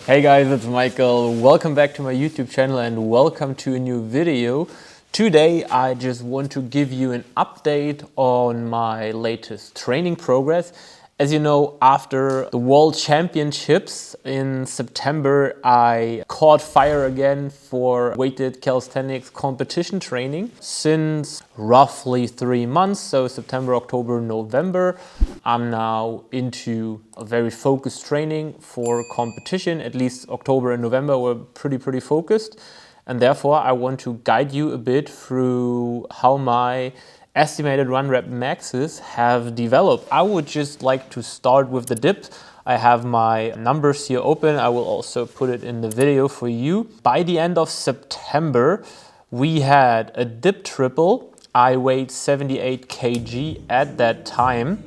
Hey guys, it's Michael. Welcome back to my YouTube channel and welcome to a new video. Today I just want to give you an update on my latest training progress. As you know, after the World Championships in September, I caught fire again for weighted calisthenics competition training. Since roughly 3 months, so September, October, November, I'm now into a very focused training for competition. At least October and November were pretty focused. And therefore, I want to guide you a bit through how my estimated 1 rep maxes have developed. I would just like to start with the dips. I have my numbers here open. I will also put it in the video for you. By the end of September, we had a dip triple. I weighed 78 kg at that time.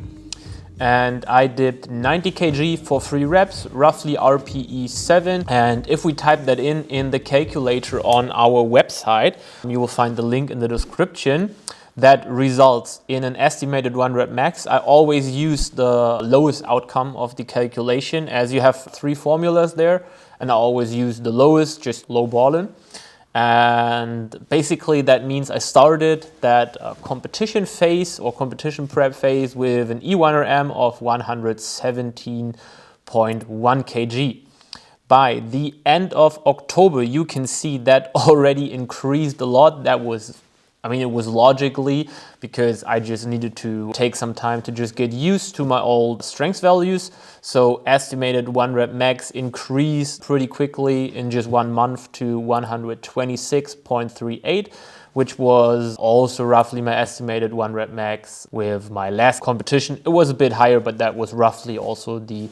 And I did 90 kg for 3 reps, roughly RPE 7. And if we type that in the calculator on our website, you will find the link in the description. That results in an estimated 1 rep max. I always use the lowest outcome of the calculation, as you have 3 formulas there, and I always use the lowest, just low balling. And basically that means I started that competition phase or competition prep phase with an E1RM of 117.1 kg. By the end of October, you can see that already increased a lot. It was logically because I just needed to take some time to just get used to my old strength values. So estimated 1 rep max increased pretty quickly in just 1 month to 126.38, which was also roughly my estimated 1 rep max with my last competition. It was a bit higher, but that was roughly also the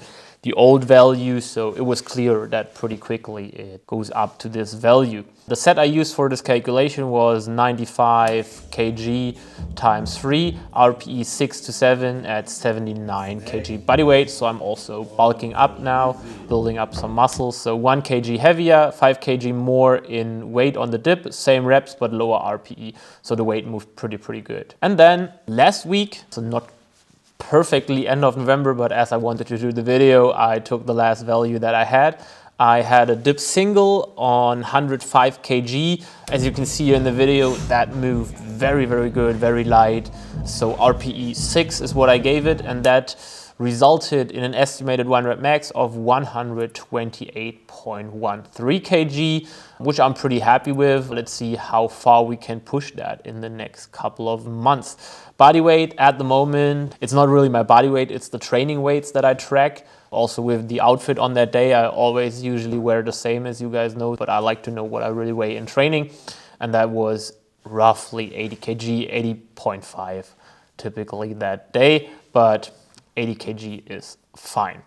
old value, so it was clear that pretty quickly it goes up to this value. The set I used for this calculation was 95 kg times 3, RPE 6 to 7 at 79 kg body weight. So I'm also bulking up now, building up some muscles. So 1 kg heavier, 5 kg more in weight on the dip, same reps but lower RPE. So the weight moved pretty good. And then last week, so not perfectly end of November, but as I wanted to do the video, I took the last value that I had. I had a dip single on 105 kg. As you can see here in the video, that moved very good, very light. So RPE 6 is what I gave it, and that resulted in an estimated 1 rep max of 128.13 kg, which I'm pretty happy with. Let's see how far we can push that in the next couple of months. Body weight at the moment, it's not really my body weight, it's the training weights that I track. Also with the outfit on that day, I always usually wear the same, as you guys know, but I like to know what I really weigh in training. And that was roughly 80 kg, 80.5 typically that day, but 80 kg is fine.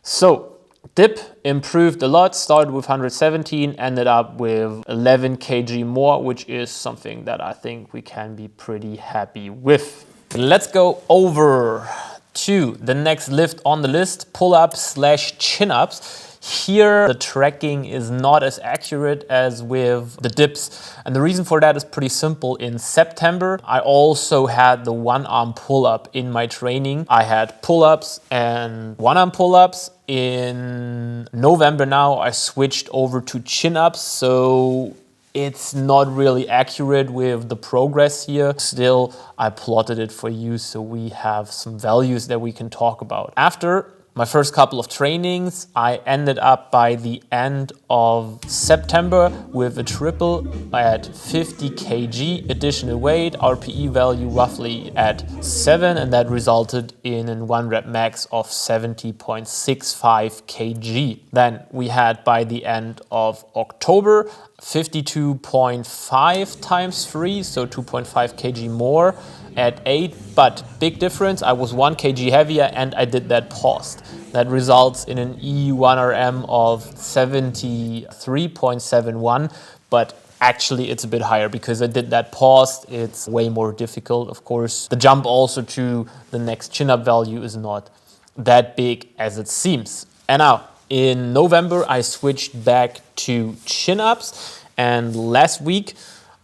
So dip improved a lot, started with 117, ended up with 11 kg more, which is something that I think we can be pretty happy with. Let's go over to the next lift on the list, pull-ups / chin-ups. Here, the tracking is not as accurate as with the dips. And the reason for that is pretty simple. In September, I also had the 1-arm pull-up in my training. I had pull-ups and 1-arm pull-ups. In November now, I switched over to chin-ups. So it's not really accurate with the progress here. Still, I plotted it for you so we have some values that we can talk about. After my first couple of trainings, I ended up by the end of September with a triple at 50 kg additional weight, RPE value roughly at 7, and that resulted in a 1 rep max of 70.65 kg. Then we had by the end of October 52.5 times 3, so 2.5 kg more at 8, but big difference, I was 1 kg heavier and I did that paused. That results in an E1RM of 73.71, but actually it's a bit higher because I did that paused. It's way more difficult, of course. The jump also to the next chin-up value is not that big as it seems. And now, in November, I switched back to chin-ups, and last week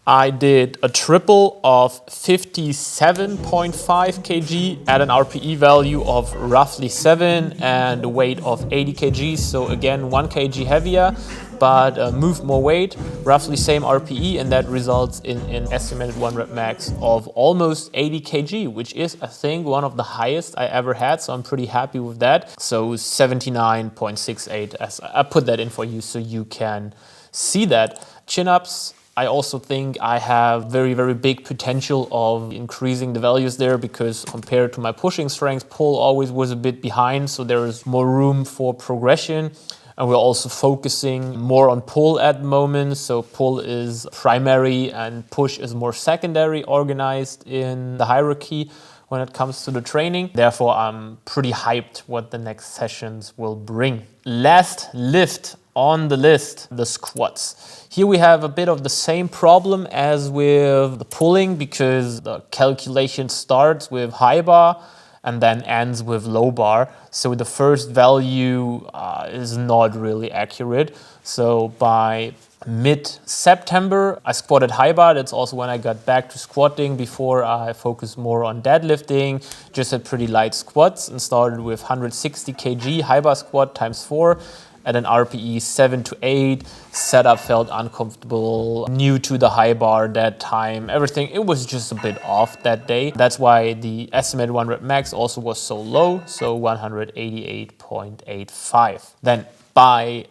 I did a triple of 57.5 kg at an RPE value of roughly 7 and a weight of 80 kg. So again, 1 kg heavier, but moved more weight, roughly same RPE, and that results in an estimated 1 rep max of almost 80 kg, which is, I think, one of the highest I ever had. So I'm pretty happy with that. So 79.68, as I put that in for you so you can see that. Chin-ups, I also think I have very, very big potential of increasing the values there, because compared to my pushing strength, pull always was a bit behind. So there is more room for progression. And we're also focusing more on pull at the moment. So pull is primary and push is more secondary, organized in the hierarchy when it comes to the training. Therefore, I'm pretty hyped what the next sessions will bring. Last lift on the list, the squats. Here we have a bit of the same problem as with the pulling, because the calculation starts with high bar and then ends with low bar. So the first value is not really accurate. So by mid-September, I squatted high bar. That's also when I got back to squatting. Before, I focused more on deadlifting, just had pretty light squats and started with 160 kg high bar squat times 4 at an RPE 7 to 8. Setup felt uncomfortable, new to the high bar that time. Everything, it was just a bit off that day. That's why the estimated 1 rep max also was so low, so 188.85. Then by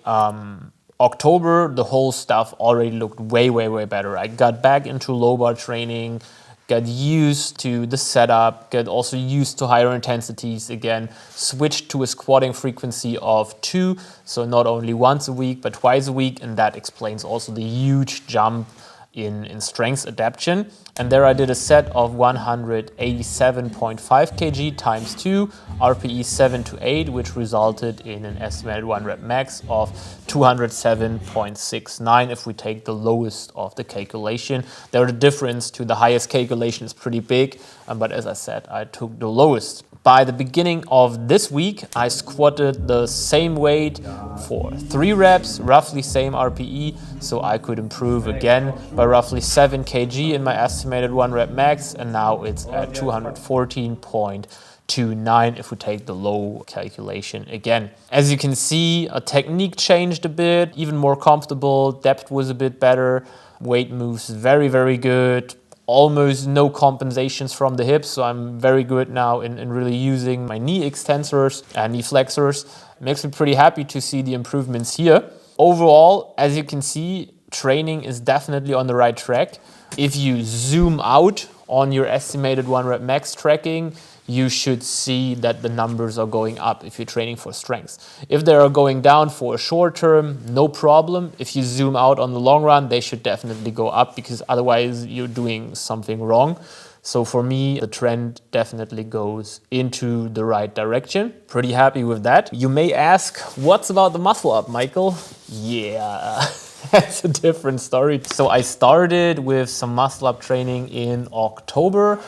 October, the whole stuff already looked way, way, way better. I got back into low bar training, got used to the setup, got also used to higher intensities again, switched to a squatting frequency of 2, so not only once a week, but twice a week, and that explains also the huge jump in strength adaptation. And there I did a set of 187.5 kg times 2, RPE 7 to 8, which resulted in an estimated 1 rep max of 207.69 if we take the lowest of the calculation. There, the difference to the highest calculation is pretty big, but as I said, I took the lowest. By the beginning of this week, I squatted the same weight for 3 reps, roughly same RPE, so I could improve again by roughly 7 kg in my estimated 1 rep max, and now it's at 214.29 if we take the low calculation again. As you can see, a technique changed a bit, even more comfortable, depth was a bit better, weight moves very, very good. Almost no compensations from the hips, so I'm very good now in really using my knee extensors and knee flexors. Makes me pretty happy to see the improvements here. Overall, as you can see, training is definitely on the right track. If you zoom out on your estimated 1 rep max tracking, you should see that the numbers are going up if you're training for strength. If they are going down for a short term, no problem. If you zoom out on the long run, they should definitely go up, because otherwise you're doing something wrong. So for me, the trend definitely goes into the right direction. Pretty happy with that. You may ask, what's about the muscle up, Michael? Yeah. That's a different story. So I started with some muscle up training in October.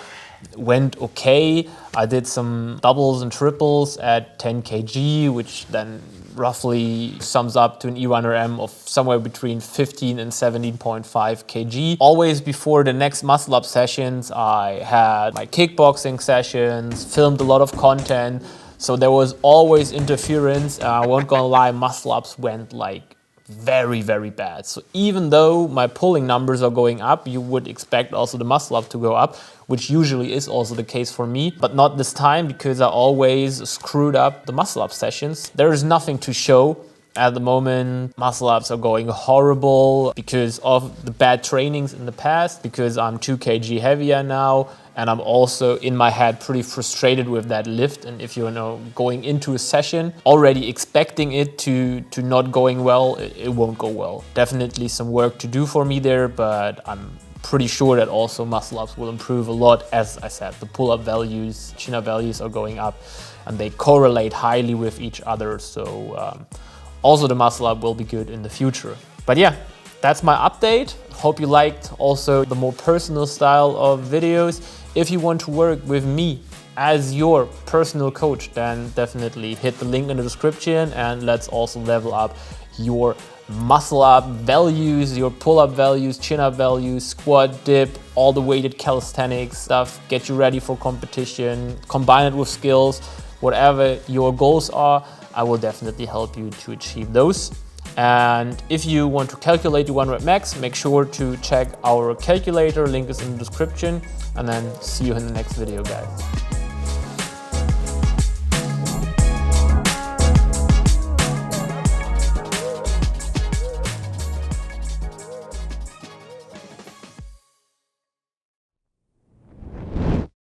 Went okay. I did some doubles and triples at 10 kg, which then roughly sums up to an E1RM of somewhere between 15 and 17.5 kg. Always before the next muscle up sessions, I had my kickboxing sessions, filmed a lot of content. So there was always interference. I won't gonna lie, muscle ups went like very, very bad. So even though my pulling numbers are going up, you would expect also the muscle up to go up, which usually is also the case for me, but not this time, because I always screwed up the muscle up sessions. There is nothing to show at the moment. Muscle ups are going horrible because of the bad trainings in the past, because I'm 2 kg heavier now, and I'm also in my head pretty frustrated with that lift. And if you're going into a session already expecting it to not going well, it won't go well. Definitely some work to do for me there, but I'm pretty sure that also muscle ups will improve a lot. As I said, the pull-up values, chin-up values are going up, and they correlate highly with each other. So also the muscle up will be good in the future. But yeah, that's my update. Hope you liked also the more personal style of videos. If you want to work with me as your personal coach, then definitely hit the link in the description, and let's also level up your muscle up values, your pull-up values, chin-up values, squat, dip, all the weighted calisthenics stuff, get you ready for competition, combine it with skills, whatever your goals are, I will definitely help you to achieve those. And if you want to calculate your 1 rep max, make sure to check our calculator, link is in the description, and then see you in the next video, guys.